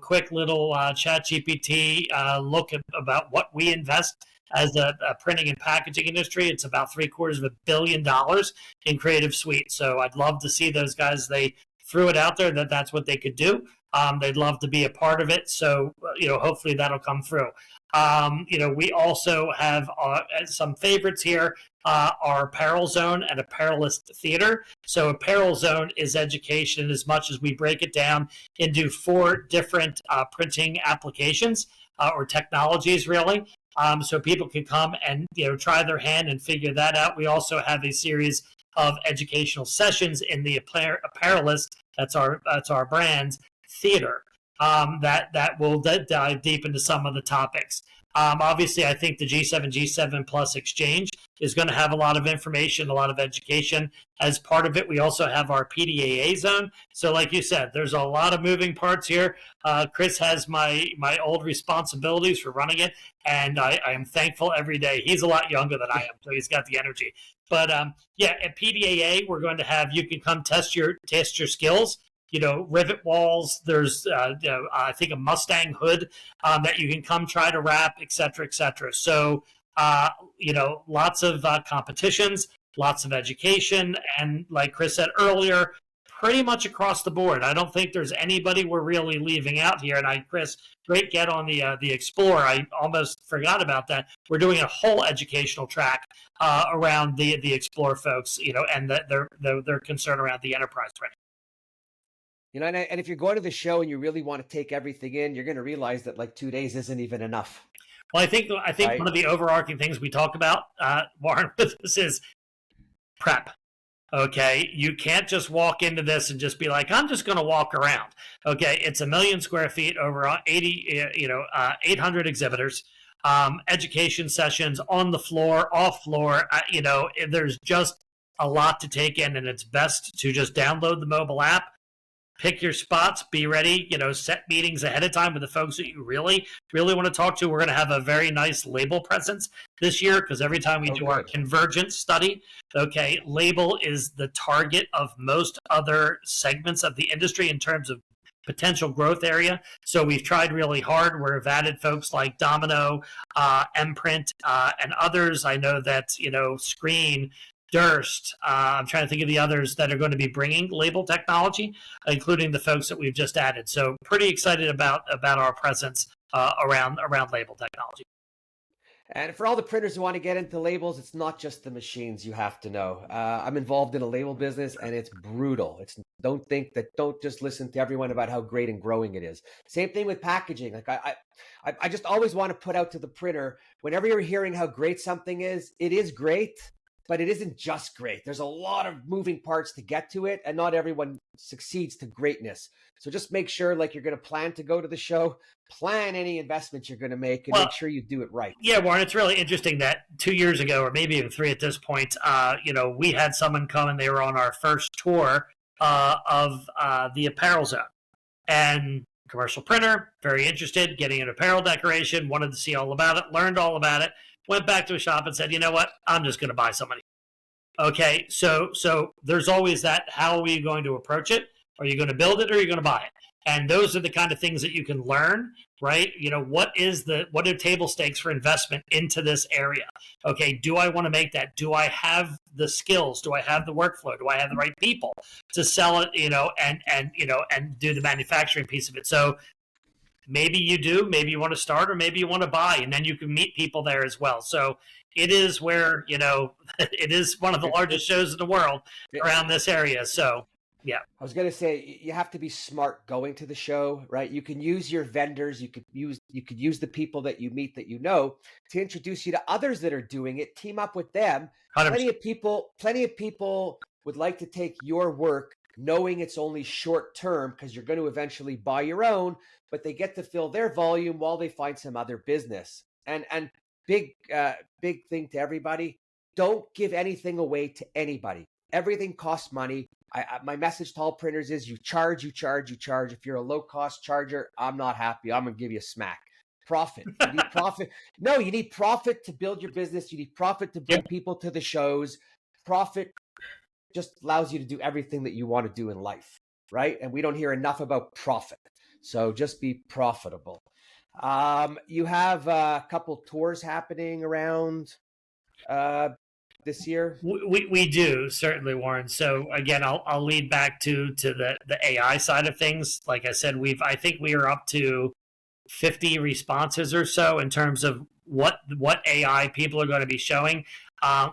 B: quick little ChatGPT look about what we invest as a printing and packaging industry. It's about $750 million in Creative Suite. So I'd love to see those guys. They threw it out there that's what they could do. They'd love to be a part of it. So, hopefully that'll come through. We also have some favorites here. Our Apparel Zone and Apparelist Theater. So Apparel Zone is education, as much as we break it down into 4 different printing applications or technologies, really. So people can come and try their hand and figure that out. We also have a series of educational sessions in the Apparelist. That's our brand's theater. That will dive deep into some of the topics. Obviously, I think the G7, G7 Plus exchange is going to have a lot of information, a lot of education. As part of it, we also have our PDAA zone. So like you said, there's a lot of moving parts here. Chris has my old responsibilities for running it, and I am thankful every day. He's a lot younger than I am, so he's got the energy. But yeah, at PDAA, we're going to have, you can come test your skills. Rivet walls. There's, I think, a Mustang hood that you can come try to wrap, et cetera, et cetera. So, lots of competitions, lots of education, and like Chris said earlier, pretty much across the board. I don't think there's anybody we're really leaving out here. And Chris, great get on the Explorer. I almost forgot about that. We're doing a whole educational track around the Explorer folks, and their concern around the enterprise printing.
A: And if you're going to the show and you really want to take everything in, you're going to realize that like 2 days isn't even enough.
B: Well, I think right? One of the overarching things we talk about, Warren, with this is prep. Okay, you can't just walk into this and just be like, I'm just going to walk around. Okay, it's 1 million square feet, over 800 exhibitors, education sessions on the floor, off floor. There's just a lot to take in, and it's best to just download the mobile app. Pick your spots, be ready, set meetings ahead of time with the folks that you really, really want to talk to. We're going to have a very nice label presence this year because every time we do our convergence study, label is the target of most other segments of the industry in terms of potential growth area. So we've tried really hard. We've added folks like Domino, Mprint, and others. I know that, Screen, Durst. I'm trying to think of the others that are going to be bringing label technology, including the folks that we've just added. So pretty excited about our presence around label technology.
A: And for all the printers who want to get into labels, it's not just the machines, you have to know. I'm involved in a label business, and it's brutal. Don't just listen to everyone about how great and growing it is. Same thing with packaging. Like I just always want to put out to the printer, whenever you're hearing how great something is, it is great. But it isn't just great. There's a lot of moving parts to get to it, and not everyone succeeds to greatness. So just make sure, like, you're going to plan to go to the show, plan any investments you're going to make, and make sure you do it right.
B: Yeah, Warren, it's really interesting that 2 years ago, or maybe even 3 at this point, we had someone come and they were on our first tour of the apparel zone. And commercial printer, very interested, getting an apparel decoration, wanted to see all about it, learned all about it. Went back to a shop and said, you know what, I'm just going to buy somebody. Okay, so there's always that, how are you going to approach it? Are you going to build it or are you going to buy it? And those are the kind of things that you can learn, right? What are table stakes for investment into this area? Okay, do I want to make that? Do I have the skills? Do I have the workflow? Do I have the right people to sell it, and do the manufacturing piece of it? So maybe you do, maybe you want to start, or maybe you want to buy, and then you can meet people there as well. So it is where, it is one of the largest shows in the world around this area. So, yeah.
A: I was going to say, you have to be smart going to the show, right? You can use your vendors. You could use the people that you meet that to introduce you to others that are doing it. Team up with them.
B: 100%.
A: Plenty of people would like to take your work, knowing it's only short term because you're going to eventually buy your own, but they get to fill their volume while they find some other business. And big thing to everybody, don't give anything away to anybody. Everything costs money. My message to all printers is you charge. If you're a low cost charger, I'm not happy. I'm going to give you a smack. Profit. You need profit. No, you need profit to build your business. You need profit to bring people to the shows. Profit just allows you to do everything that you want to do in life, right? And we don't hear enough about profit. So just be profitable. You have a couple tours happening around this year.
B: We do, certainly, Warren. So again, I'll lead back to the AI side of things. Like I said, I think we are up to 50 responses or so in terms of what AI people are going to be showing.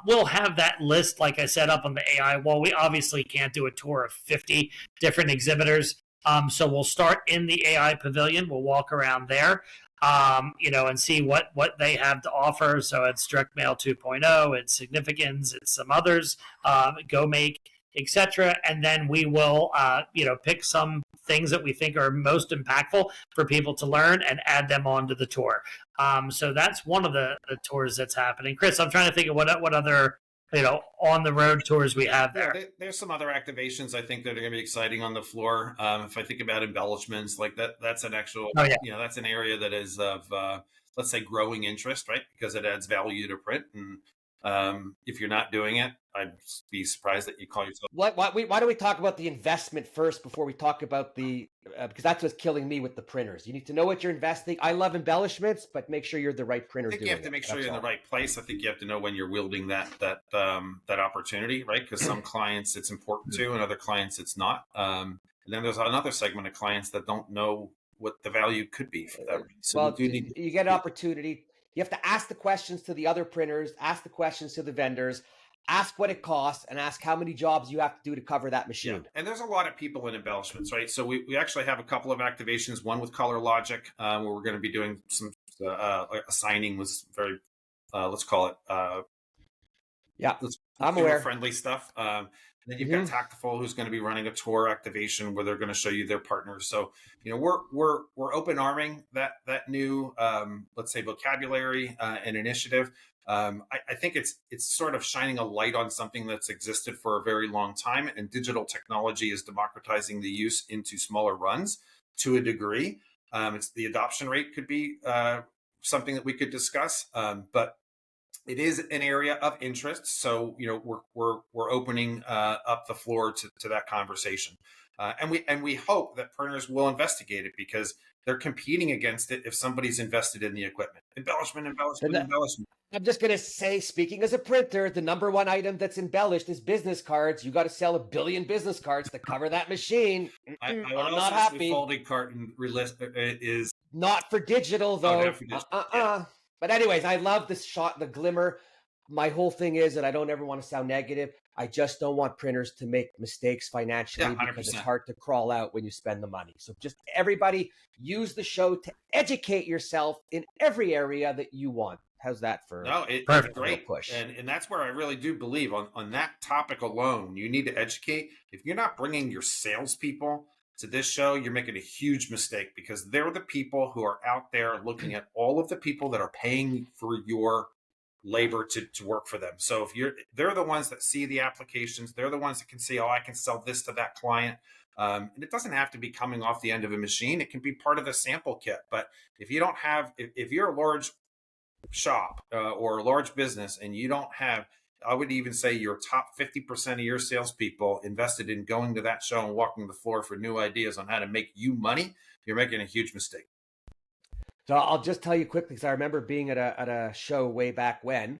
B: We'll have that list, like I said, up on the AI wall. We obviously can't do a tour of 50 different exhibitors. So we'll start in the AI pavilion. We'll walk around there, and see what they have to offer. So it's Direct Mail 2.0, it's Significance, it's some others, GoMake. etc. And then we will, pick some things that we think are most impactful for people to learn and add them onto the tour. So that's one of the tours that's happening. Chris, I'm trying to think of what other on the road tours we have there.
C: Yeah, there's some other activations I think that are going to be exciting on the floor. If I think about embellishments, like that's an actual, that's an area that is of, let's say, growing interest, right? Because it adds value to print. And if you're not doing it, I'd be surprised that you call yourself.
A: Why don't we talk about the investment first before we talk about the, because that's what's killing me with the printers. You need to know what you're investing. I love embellishments, but make sure you're the right printer.
C: I think you have to make sure you're in the right place. I think you have to know when you're wielding that opportunity, right? Because some clients it's important to, and other clients it's not. And then there's another segment of clients that don't know what the value could be for them. So
A: you get an opportunity. You have to ask the questions to the other printers, ask the questions to the vendors, ask what it costs, and ask how many jobs you have to do to cover that machine.
C: Yeah. And there's a lot of people in embellishments, right? So we actually have a couple of activations, one with Color Logic, where we're going to be doing some a signing was very, let's call it,
A: I'm aware.
C: Friendly stuff. And then you've got Tactful, who's going to be running a tour activation where they're going to show you their partners. So, we're open arming that new, let's say, vocabulary and initiative. I think it's sort of shining a light on something that's existed for a very long time, and digital technology is democratizing the use into smaller runs to a degree. It's the adoption rate could be something that we could discuss, but it is an area of interest. So, we're opening up the floor to that conversation. And we hope that printers will investigate it because they're competing against it if somebody's invested in the equipment. Embellishment.
A: I'm just going to say, speaking as a printer, the number one item that's embellished is business cards. You got to sell 1 billion business cards to cover that machine. I'm not happy.
C: Folding carton is
A: not for digital, though.
C: Oh, for digital. Yeah.
A: But anyways, I love this shot, the glimmer. My whole thing is that I don't ever want to sound negative. I just don't want printers to make mistakes financially because it's hard to crawl out when you spend the money. So just everybody use the show to educate yourself in every area that you want. How's that for
C: it's great push? And that's where I really do believe on that topic alone, you need to educate. If you're not bringing your salespeople to this show, you're making a huge mistake because they're the people who are out there looking at all of the people that are paying for your labor to work for them. So they're the ones that see the applications. They're the ones that can see, I can sell this to that client. And it doesn't have to be coming off the end of a machine. It can be part of the sample kit. But if you don't have, if you're a large shop or a large business and you don't have, I would even say your top 50% of your salespeople invested in going to that show and walking the floor for new ideas on how to make you money, you're making a huge mistake.
A: So I'll just tell you quickly, because I remember being at a show way back when,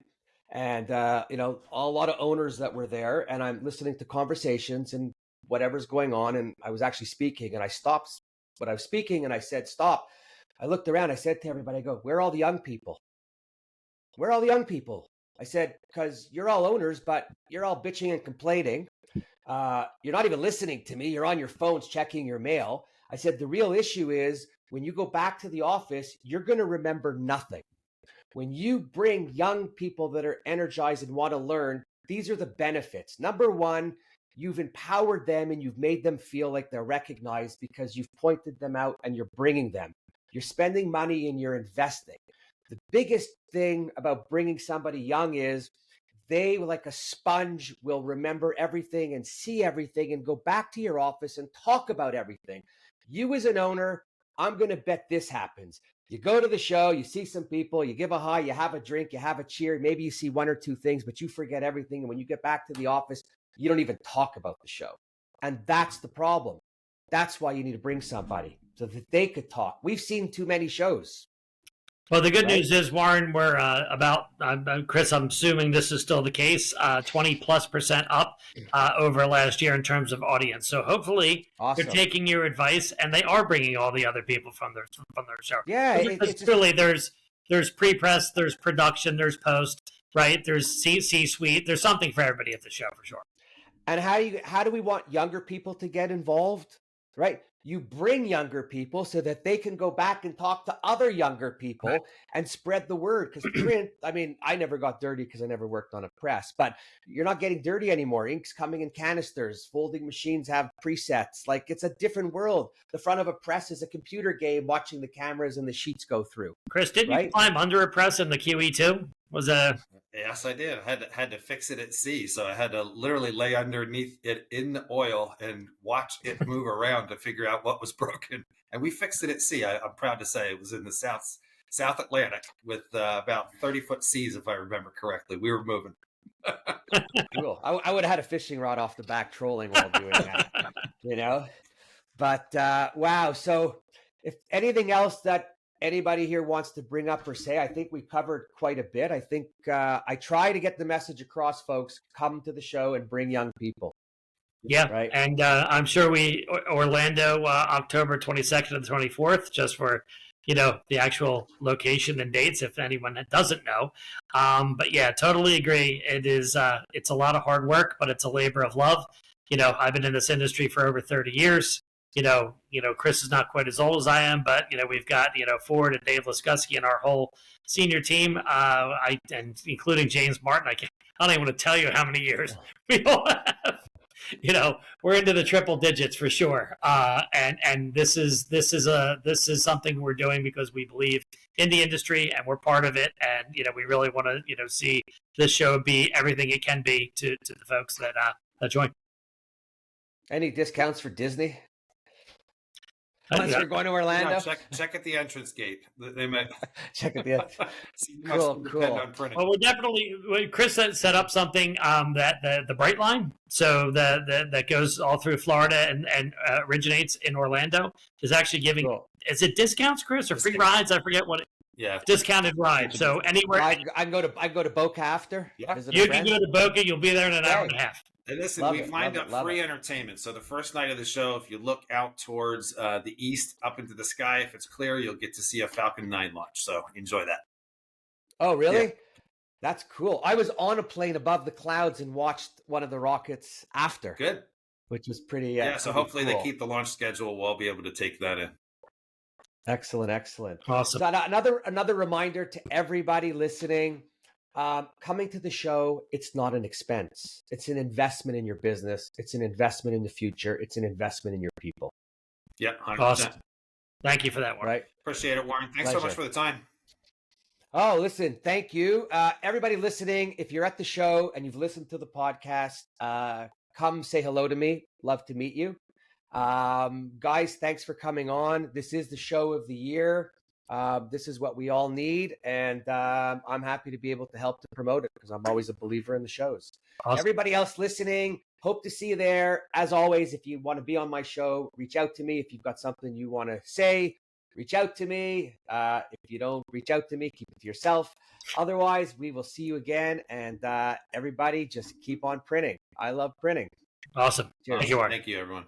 A: and a lot of owners that were there, and I'm listening to conversations and whatever's going on, and I was actually speaking, and I stopped what I was speaking, and I said, stop. I looked around, I said to everybody, I go, where are all the young people? Where are all the young people? I said, because you're all owners, but you're all bitching and complaining. You're not even listening to me. You're on your phones checking your mail. I said, the real issue is when you go back to the office, you're going to remember nothing. When you bring young people that are energized and want to learn, these are the benefits. Number one, you've empowered them and you've made them feel like they're recognized because you've pointed them out and you're bringing them. You're spending money and you're investing. The biggest thing about bringing somebody young is they, like a sponge, will remember everything and see everything and go back to your office and talk about everything. You as an owner, I'm going to bet this happens. You go to the show, you see some people, you give a hi, you have a drink, you have a cheer. Maybe you see one or two things, but you forget everything. And when you get back to the office, you don't even talk about the show. And that's the problem. That's why you need to bring somebody so that they could talk. We've seen too many shows.
B: Well, the good news is, Warren, we're Chris, I'm assuming this is still the case, 20+% up over last year in terms of audience. So hopefully they're taking your advice and they are bringing all the other people from their show.
A: Yeah.
B: It's really, there's pre-press, there's production, there's post, right? There's C-suite. There's something for everybody at the show for sure.
A: And how do we want younger people to get involved? right? You bring younger people so that they can go back and talk to other younger people
B: Right.
A: and spread the word. Because print, I mean, I never got dirty because I never worked on a press, but you're not getting dirty anymore. Ink's coming in canisters. Folding machines have presets. Like, it's a different world. The front of a press is a computer game watching the cameras and the sheets go through.
B: Chris, didn't you
A: Right?
B: climb under a press in the QE2? Was a
C: Yes, I did. I had to fix it at sea, so I had to literally lay underneath it in the oil and watch it move around to figure out what was broken. And we fixed it at sea. I'm proud to say it was in the South Atlantic with about 30-foot seas, if I remember correctly. We were moving.
A: Cool. I would have had a fishing rod off the back trolling while doing that, you know? But wow. So if anything else that anybody here wants to bring up or say, I think we covered quite a bit. I think I try to get the message across, folks. Come to the show and bring young people.
B: Yeah,
A: right.
B: And I'm sure Orlando, October 22nd and 24th, just for the actual location and dates, if anyone that doesn't know. But yeah, totally agree. It is it's a lot of hard work, but it's a labor of love. I've been in this industry for over 30 years. Chris is not quite as old as I am, but we've got Ford and Dave Laskusky and our whole senior team, and including James Martin. I don't even want to tell you how many years we all have. We're into the triple digits for sure. And this is something we're doing because we believe in the industry and we're part of it. And, we really want to, see this show be everything it can be to the folks that join.
A: Any discounts for Disney? Unless you're going to Orlando?
C: No, check at the entrance gate. They might
A: check at the end.
C: Cool.
B: Well, we're definitely, Chris set up something that the Bright Line, so that goes all through Florida and originates in Orlando, is actually giving, is it discounts, Chris, or free rides? I forget what it.
C: Yeah,
B: discounted ride. So anywhere
A: I can go to Boca after.
C: Yeah,
B: you can go to Boca. You'll be there in an hour and a half.
C: And listen, we've lined up free entertainment. So the first night of the show, if you look out towards the east, up into the sky, if it's clear, you'll get to see a Falcon 9 launch. So enjoy that.
A: Oh, really?
C: Yeah.
A: That's cool. I was on a plane above the clouds and watched one of the rockets after.
C: Good.
A: Which was pretty.
C: Yeah. So hopefully
A: cool.
C: they keep the launch schedule. We'll be able to take that in.
A: Excellent.
B: Awesome.
A: So another reminder to everybody listening. Coming to the show, it's not an expense. It's an investment in your business. It's an investment in the future. It's an investment in your people.
C: Yeah, 100%.
B: Awesome. Thank you for that, Warren.
A: Right.
C: Appreciate it, Warren. Thanks so much for the time.
A: Oh, listen, thank you. Everybody listening, if you're at the show and you've listened to the podcast, come say hello to me. Love to meet you. Guys, thanks for coming on. This is the show of the year. This is what we all need, and I'm happy to be able to help to promote it because I'm always a believer in the shows. Awesome. Everybody else listening, hope to see you there. As always, if you want to be on my show, reach out to me. If you've got something you want to say, reach out to me. If you don't reach out to me, keep it to yourself. Otherwise, we will see you again, and everybody just keep on printing. I love printing.
B: Awesome.
C: Cheers.
B: Thank you, Warren.
C: Thank you, everyone.